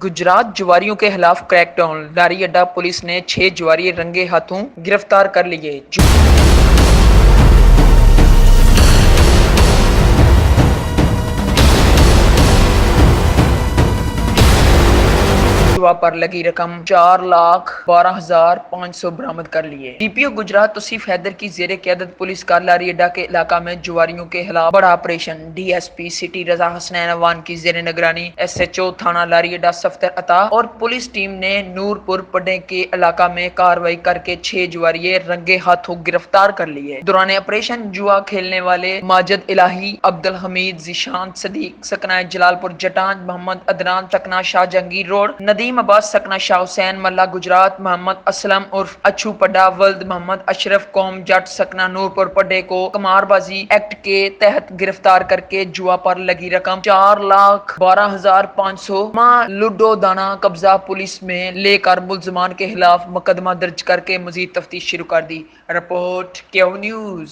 गुजरात जुआरियों के खिलाफ क्रैकडाउन, लारी अड्डा पुलिस ने 6 जुआरी रंगे हाथों गिरफ्तार कर लिए। जुआ पर लगी रकम 4,12,500 बरामद कर लिए। डीपीओ गुजरात तौसीफ हैदर की जेर क़यादत पुलिस का लारी अड्डा के इलाका में जुआरियों के खिलाफ बड़ा ऑपरेशन। डीएसपी सिटी रजा हसनैन अवान की जेर निगरानी एसएचओ थाना लारी अड्डा सफ्तर अता और पुलिस टीम ने नूरपुर पड्डे के इलाका में कार्रवाई करके 6 जुआरी रंगे हाथों गिरफ्तार कर लिए। दौरान ऑपरेशन जुआ खेलने वाले माजिद इलाही, अब्दुल हमीद, जिशान सदीक सकना जलालपुर जटान, मोहम्मद अदनान सकना शाह जहांगीर रोड, नदीम अब्बास सकना शाह हुसैन मल्ला गुजरात, मोहम्मद असलम उर्फ अच्छू पड्डा वल्द मोहम्मद अशरफ कौम जट सकना नूरपुर पड्डे को कमारबाजी एक्ट के तहत गिरफ्तार करके जुआ पर लगी रकम 4,12,500 लूडो दाना कब्जा पुलिस में लेकर मुलजमान के खिलाफ मुकदमा दर्ज करके मजीद तफ्तीश शुरू कर दी। Report Q news.